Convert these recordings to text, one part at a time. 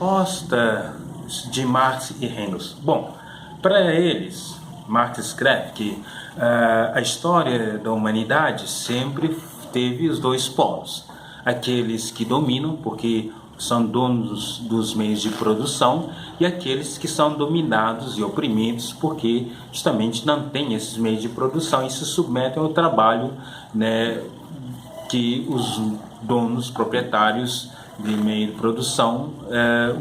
proposta de Marx e Engels? Bom, para eles, Marx escreve que a história da humanidade sempre teve os dois polos. Aqueles que dominam, porque são donos dos meios de produção, e aqueles que são dominados e oprimidos, porque justamente não têm esses meios de produção e se submetem ao trabalho, né, que os donos proprietários de meio de produção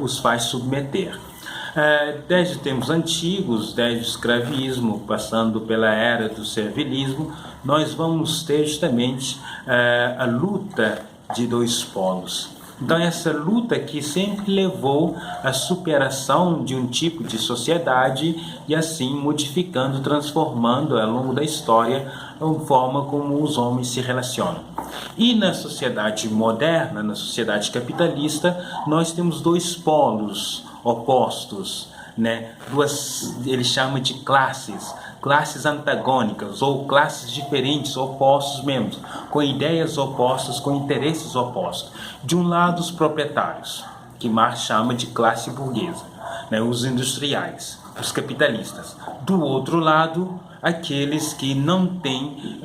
os faz submeter. Desde tempos antigos, desde o escravismo, passando pela era do servilismo, nós vamos ter justamente a luta de dois polos. Então, essa luta que sempre levou à superação de um tipo de sociedade e assim modificando, transformando ao longo da história a forma como os homens se relacionam. E na sociedade moderna, na sociedade capitalista, nós temos dois polos opostos, né? Ele chama de classes antagônicas ou classes diferentes, opostos mesmo, com ideias opostas, com interesses opostos. De um lado, os proprietários, que Marx chama de classe burguesa, né? Os industriais, os capitalistas. Do outro lado, aqueles que não têm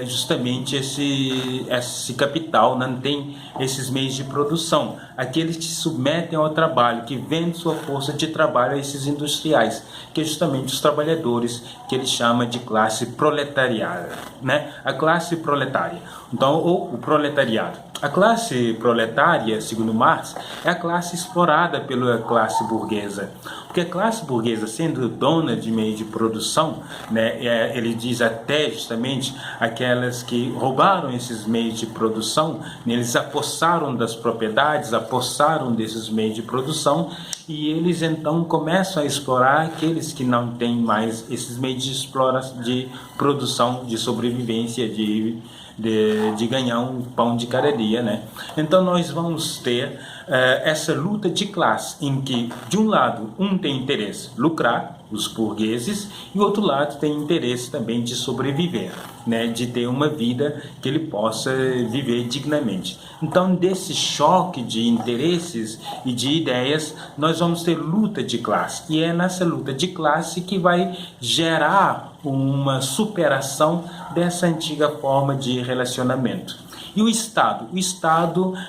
justamente esse capital, não têm esses meios de produção, aqueles que se submetem ao trabalho, que vendem sua força de trabalho a esses industriais, que é justamente os trabalhadores, que ele chama de classe proletariada, né? A classe proletária, então, ou o proletariado. A classe proletária, segundo Marx, é a classe explorada pela classe burguesa, porque a classe burguesa, sendo dona de meio de produção, né, ele diz até justamente aquelas que roubaram esses meios de produção, né, eles apossaram das propriedades, apossaram desses meios de produção, e eles então começam a explorar aqueles que não têm mais esses meios de produção, de sobrevivência, de ganhar um pão de cada dia, né? Então nós vamos ter essa luta de classe em que, de um lado, um tem interesse lucrar, os burgueses, e o outro lado tem interesse também de sobreviver, né? De ter uma vida que ele possa viver dignamente. Então, desse choque de interesses e de ideias, nós vamos ter luta de classe, e é nessa luta de classe que vai gerar uma superação dessa antiga forma de relacionamento. E o Estado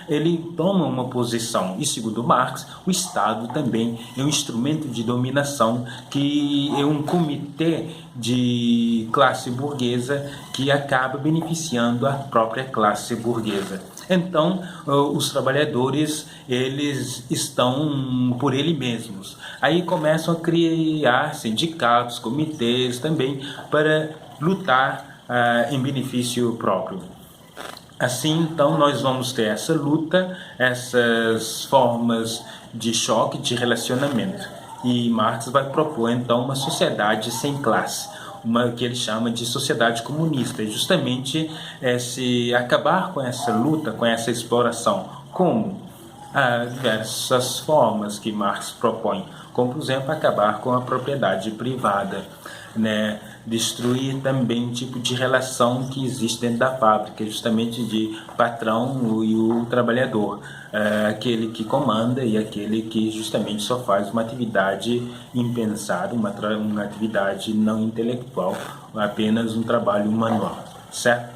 ele toma uma posição, e segundo Marx, o Estado também é um instrumento de dominação, que é um comitê de classe burguesa que acaba beneficiando a própria classe burguesa. Então, os trabalhadores, eles estão por eles mesmos. Aí começam a criar sindicatos, comitês também, para lutar em benefício próprio. Assim, então, nós vamos ter essa luta, essas formas de choque, de relacionamento. E Marx vai propor, então, uma sociedade sem classe, uma que ele chama de sociedade comunista, e justamente se acabar com essa luta, com essa exploração. Como? Diversas formas que Marx propõe, como, por exemplo, acabar com a propriedade privada, né? Destruir também o tipo de relação que existe dentro da fábrica, justamente de patrão e o trabalhador, aquele que comanda e aquele que justamente só faz uma atividade impensada, uma atividade não intelectual, apenas um trabalho manual, certo?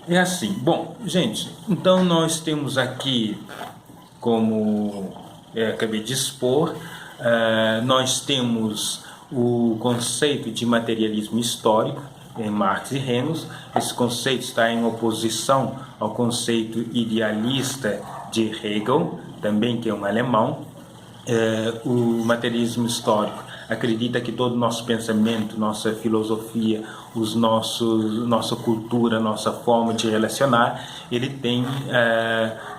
É assim. Bom, gente, então nós temos aqui, como acabei de expor, nós temos o conceito de materialismo histórico em Marx e Engels. Esse conceito está em oposição ao conceito idealista de Hegel, também que é um alemão. O materialismo histórico acredita que todo o nosso pensamento, nossa filosofia, nossa cultura, nossa forma de relacionar, ele tem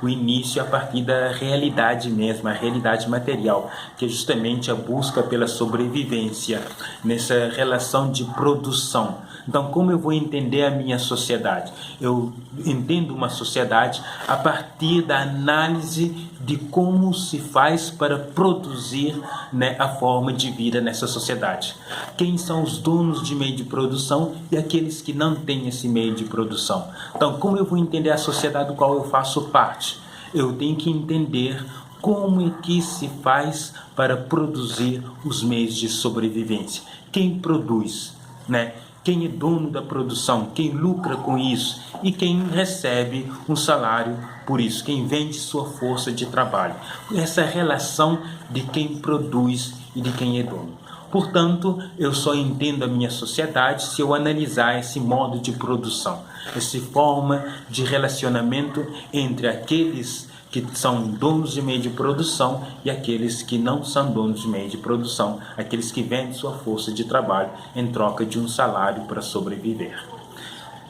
o início a partir da realidade mesma, a realidade material, que é justamente a busca pela sobrevivência nessa relação de produção. Então, como eu vou entender a minha sociedade? Eu entendo uma sociedade a partir da análise de como se faz para produzir, né, a forma de vida nessa sociedade. Quem são os donos de meio de produção e aqueles que não têm esse meio de produção. Então, como eu vou entender a sociedade do qual eu faço parte? Eu tenho que entender como é que se faz para produzir os meios de sobrevivência? Quem produz, né? Quem é dono da produção, quem lucra com isso e quem recebe um salário por isso, quem vende sua força de trabalho. Essa relação de quem produz e de quem é dono. Portanto, eu só entendo a minha sociedade se eu analisar esse modo de produção, essa forma de relacionamento entre aqueles que são donos de meio de produção e aqueles que não são donos de meio de produção, aqueles que vendem sua força de trabalho em troca de um salário para sobreviver.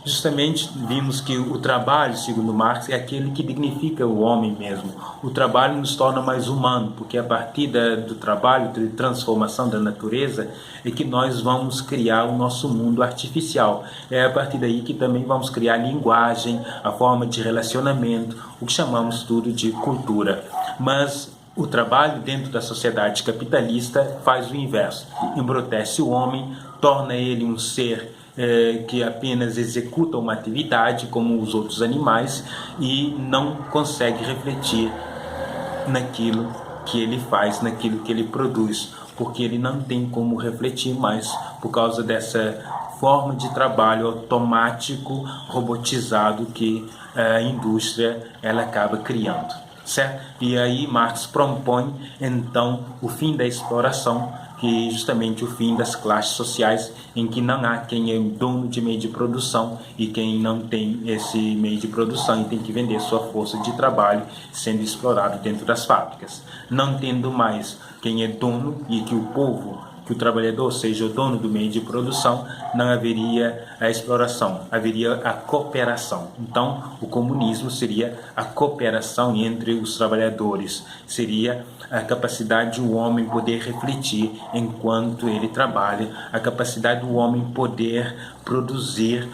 Justamente vimos que o trabalho, segundo Marx, é aquele que dignifica o homem mesmo. O trabalho nos torna mais humano, porque a partir do trabalho, de transformação da natureza, é que nós vamos criar o nosso mundo artificial. É a partir daí que também vamos criar a linguagem, a forma de relacionamento, o que chamamos tudo de cultura. Mas o trabalho dentro da sociedade capitalista faz o inverso. Embrutece o homem, torna ele um ser que apenas executa uma atividade como os outros animais e não consegue refletir naquilo que ele faz, naquilo que ele produz, porque ele não tem como refletir mais por causa dessa forma de trabalho automático, robotizado que a indústria ela acaba criando, certo? E aí Marx propõe então o fim da exploração, que é justamente o fim das classes sociais em que não há quem é dono de meio de produção e quem não tem esse meio de produção e tem que vender sua força de trabalho sendo explorado dentro das fábricas. Não tendo mais quem é dono e que o povo, que o trabalhador seja o dono do meio de produção, não haveria a exploração, haveria a cooperação. Então, o comunismo seria a cooperação entre os trabalhadores, seria a capacidade do homem poder refletir enquanto ele trabalha, a capacidade do homem poder produzir,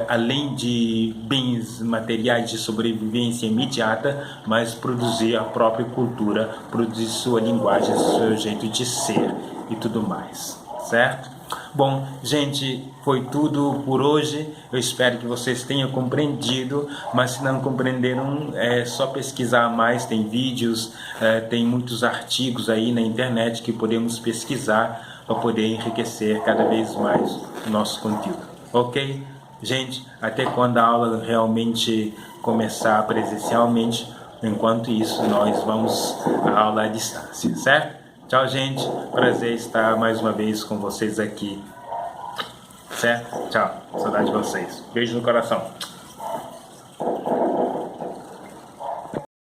além de bens materiais de sobrevivência imediata, mas produzir a própria cultura, produzir sua linguagem, seu jeito de ser e tudo mais, certo? Bom, gente, foi tudo por hoje. Eu espero que vocês tenham compreendido, mas se não compreenderam, é só pesquisar mais. Tem vídeos, tem muitos artigos aí na internet que podemos pesquisar para poder enriquecer cada vez mais o nosso conteúdo. Ok? Gente, até quando a aula realmente começar presencialmente, enquanto isso nós vamos à aula à distância, certo? Tchau, gente. Prazer estar mais uma vez com vocês aqui. Certo? Tchau. Saudade de vocês. Beijo no coração.